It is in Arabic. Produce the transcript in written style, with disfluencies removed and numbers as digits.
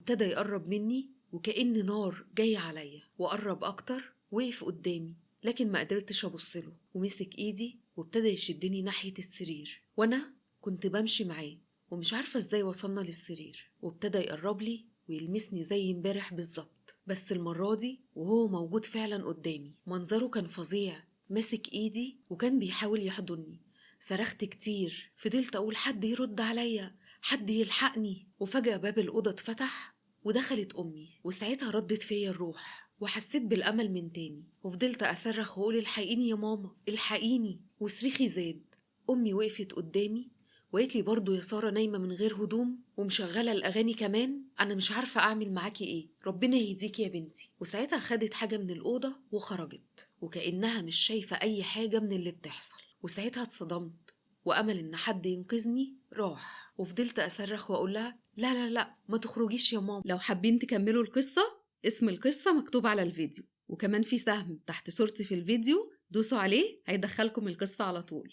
ابتدى يقرب مني وكأن نار جاية عليا، وقرب أكتر. وقف قدامي لكن ما قدرتش أبصله، ومسك إيدي وابتدى يشدني ناحية السرير، وأنا كنت بمشي معاه ومش عارفة إزاي وصلنا للسرير. وابتدى يقرب لي ويلمسني زي امبارح بالظبط، بس المرة دي وهو موجود فعلا قدامي. منظره كان فظيع، ماسك إيدي وكان بيحاول يحضني. صرخت كتير، فضلت أقول حد يرد عليا، حد يلحقني. وفجأة باب الأوضة اتفتح ودخلت أمي، وساعتها ردت فيا الروح وحسيت بالأمل من تاني. وفضلت أصرخ وأقول الحقيني يا ماما، الحقيني. وصريخي زاد. أمي وقفت قدامي وقالت لي برضو يا سارة نايمة من غير هدوم ومشغلة الأغاني كمان، أنا مش عارفة أعمل معاكي إيه، ربنا يهديكي يا بنتي. وساعتها خدت حاجة من الأوضة وخرجت وكأنها مش شايفة أي حاجة من اللي بتحصل. وساعتها اتصدمت، وأمل إن حد ينقذني راح. وفضلت أصرخ وأقول لها لا لا لا ما تخرجيش يا ماما. لو حابين تكملوا القصة، اسم القصة مكتوب على الفيديو، وكمان في سهم تحت صورتي في الفيديو، دوسوا عليه هيدخلكم القصة على طول.